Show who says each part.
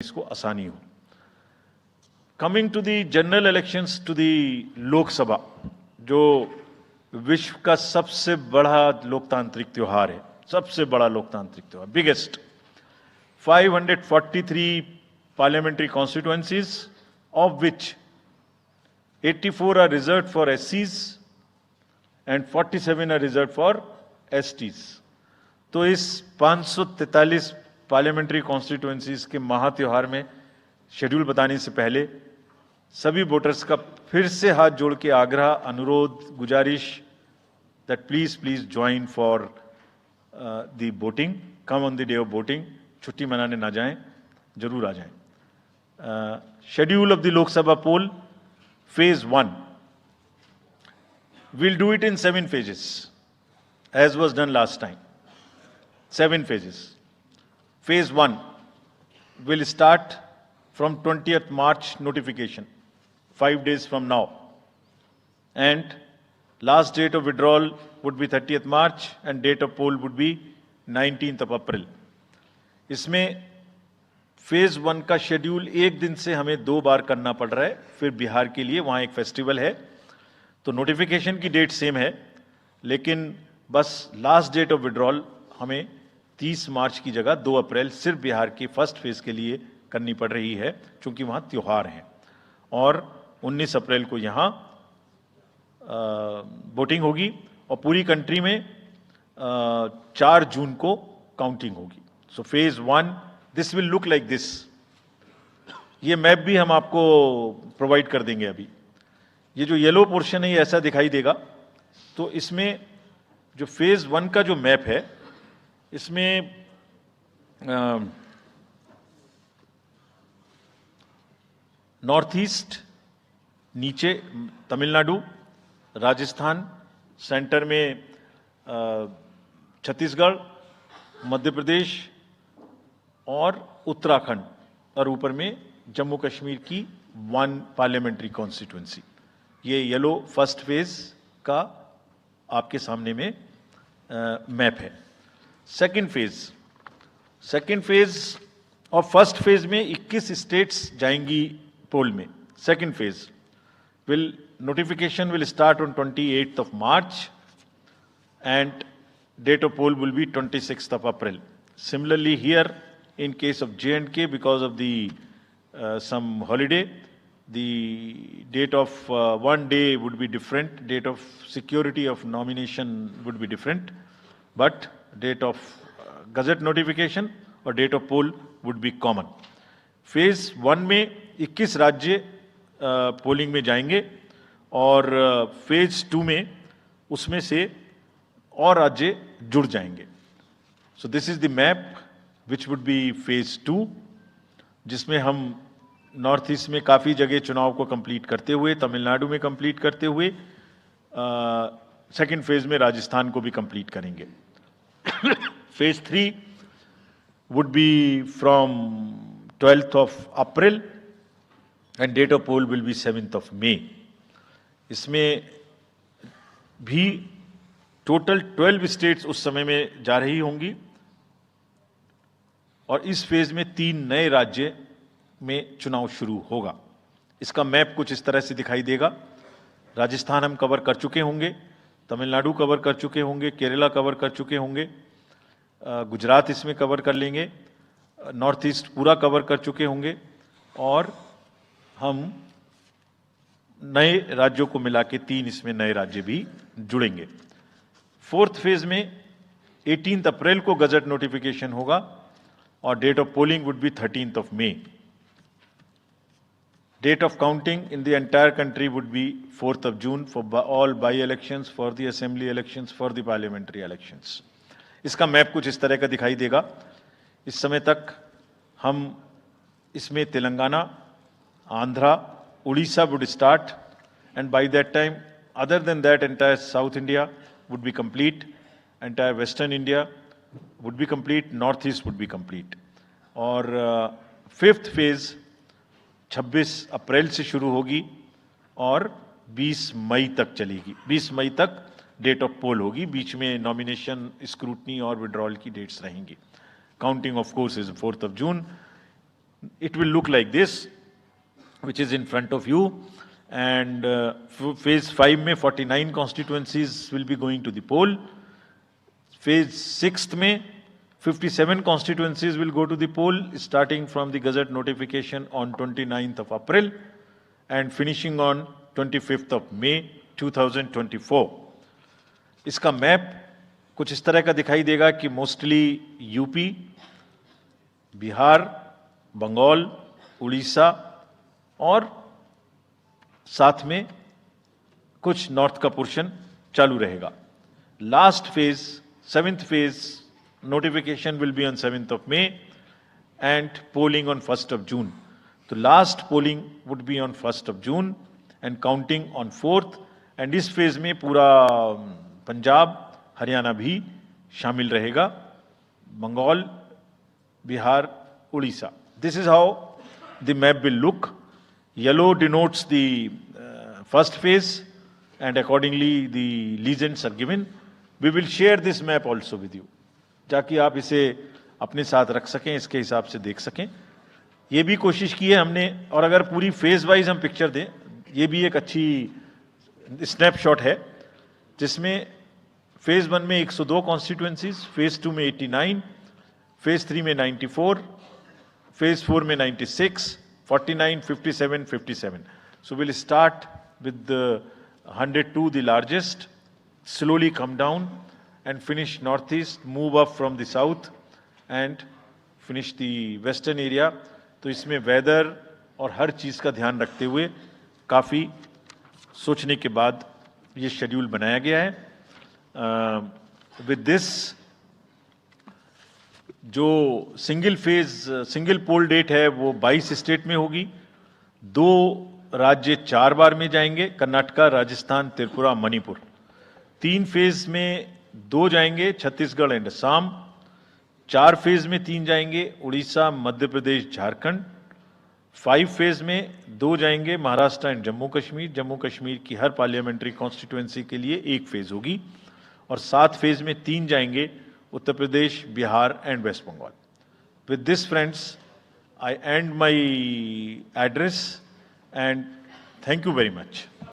Speaker 1: इसको आसानी हो। Coming to the general elections to the Lok Sabha, जो विश्व का सबसे बड़ा लोकतांत्रिक त्योहार है, सबसे बड़ा लोकतांत्रिक त्योहार, biggest 543 parliamentary constituencies, of which 84 are reserved for SCs and 47 are reserved for STs। तो इस 543 पार्लियामेंट्री कॉन्स्टिट्यूएंसीज के महात्योहार में शेड्यूल बताने से पहले सभी वोटर्स का फिर से हाथ जोड़ के आग्रह, अनुरोध, गुजारिश that please join for the voting, come on the day of voting. छुट्टी मनाने ना जाएं, जरूर आ जाएं। Schedule of the Lok Sabha poll, phase 1, we'll do it in 7 phases as was done last time. 7 phases. Phase 1 will start from 20th March notification, 5 days from now, and last date of withdrawal would be 30th March and date of poll would be 19th of April. इसमें phase 1 का schedule एक दिन से हमें 2 बार करना पड़ रहा है। फिर बिहार के लिए वहां एक फेस्टिवल है, तो नोटिफिकेशन की डेट सेम है, लेकिन बस लास्ट डेट ऑफ विड्रॉल हमें 30 मार्च की जगह 2 अप्रैल सिर्फ बिहार के फर्स्ट फेज के लिए करनी पड़ रही है, क्योंकि वहां त्योहार है। और 19 अप्रैल को यहां वोटिंग होगी और पूरी कंट्री में 4 जून को काउंटिंग होगी। So phase 1 this will look like this. ये मैप भी हम आपको प्रोवाइड कर देंगे। अभी ये जो येलो पोर्शन है ये ऐसा दिखाई देगा। तो इसमें जो फेज 1 का जो मैप है, इसमें नॉर्थ ईस्ट, नीचे तमिलनाडु, राजस्थान, सेंटर में छत्तीसगढ़, मध्य प्रदेश और उत्तराखंड, और ऊपर में जम्मू कश्मीर की 1 पार्लियामेंट्री कॉन्स्टिट्यूएंसी। ये येलो फर्स्ट फेज का आपके सामने में मैप है। सेकंड फेज और फर्स्ट फेज में 21 स्टेट्स जाएंगी पोल में। Second phase notification will start on 28th of March and date of poll will be 26th of April. Similarly here in case of J&K, because of the some holiday, the date of one day would be different, date of security of nomination would be different, but date of gazette notification और date of poll would be common. Phase 1 में 21 राज्य polling में जाएंगे और phase 2 में उसमें से और राज्य जुड़ जाएंगे। So this is the map which would be phase 2, जिसमें हम नॉर्थ ईस्ट में काफ़ी जगह चुनाव को कंप्लीट करते हुए, तमिलनाडु में कंप्लीट करते हुए, सेकेंड फेज में राजस्थान को भी कंप्लीट करेंगे। Phase 3 would be from 12th of April and date of poll will be 7th of May. इसमें भी टोटल 12 स्टेट्स उस समय में जा रही होंगी और इस फेज में 3 नए राज्य में चुनाव शुरू होगा। इसका मैप कुछ इस तरह से दिखाई देगा। राजस्थान हम कवर कर चुके होंगे, तमिलनाडु कवर कर चुके होंगे, केरला कवर कर चुके होंगे, गुजरात इसमें कवर कर लेंगे, नॉर्थ ईस्ट पूरा कवर कर चुके होंगे और हम नए राज्यों को मिला के 3 इसमें नए राज्य भी जुड़ेंगे। फोर्थ फेज में 18 अप्रैल को गजट नोटिफिकेशन होगा और date of polling would be 13th of May. Date of counting in the entire country would be 4th of June for all by-elections, for the assembly elections, for the parliamentary elections. इसका map कुछ इस तरह का दिखाई देगा। इस समय तक हम इसमें Telangana, Andhra, Orissa would start and by that time other than that entire south India would be complete, entire western India would be complete, north east would be complete. और फिफ्थ फेज 26 अप्रैल से शुरू होगी और 20 मई तक चलेगी। 20 मई तक डेट ऑफ पोल होगी, बीच में नॉमिनेशन, स्क्रूटनी और विड्रॉल की डेट्स रहेंगी। Counting of course is 4th of June। It will look like this, which is in front of you. And phase 5 में 49 constituencies will be going to the poll. Phase 6 में 57 constituencies will go to the poll, starting from the Gazette notification on 29th of April and finishing on 25th of May 2024. इसका map कुछ इस तरह का दिखाई देगा कि मोस्टली यूपी, बिहार, बंगाल, उड़ीसा और साथ में कुछ नॉर्थ का पोर्शन चालू रहेगा. Last phase, 7th phase notification will be on 7th of May and polling on 1st of June. तो last polling would be on 1st of June and counting on 4th. and इस phase में पूरा पंजाब, हरियाणा भी शामिल रहेगा, Bengal, Bihar, Orissa. This is how the map will look. Yellow denotes the first phase and accordingly the legends are given. We will share this map also with you, ताकि आप इसे अपने साथ रख सकें, इसके हिसाब से देख सकें. ये भी कोशिश की है हमने, और अगर पूरी फेज वाइज हम पिक्चर दें, ये भी एक अच्छी स्नैपशॉट है, जिसमें फेज 1 में 102 कॉन्स्टिट्यूएंसीज, फेज 2 में 89, फेज 3 में 94, फेज 4 में 96, 49, 57, 57. So we'll start with the 102, the largest, slowly come down and finish northeast, move up from the south and finish the western area. तो इसमें वेदर और हर चीज़ का ध्यान रखते हुए काफ़ी सोचने के बाद ये शेड्यूल बनाया गया है. विद दिस जो सिंगल पोल डेट है वो 22 स्टेट में होगी. 2 राज्य 4 बार में जाएंगे, कर्नाटका, राजस्थान, त्रिपुरा, मणिपुर. 3 फेज में 2 जाएंगे, छत्तीसगढ़ एंड असम. 4 फेज में 3 जाएंगे, उड़ीसा, मध्य प्रदेश, झारखंड. 5 फेज में 2 जाएंगे, महाराष्ट्र एंड जम्मू कश्मीर. जम्मू कश्मीर की हर पार्लियामेंट्री कॉन्स्टिट्यूएंसी के लिए 1 फेज होगी. और 7 फेज में 3 जाएंगे, Uttar Pradesh, Bihar and West Bengal. With this friends, I and my address and thank you very much.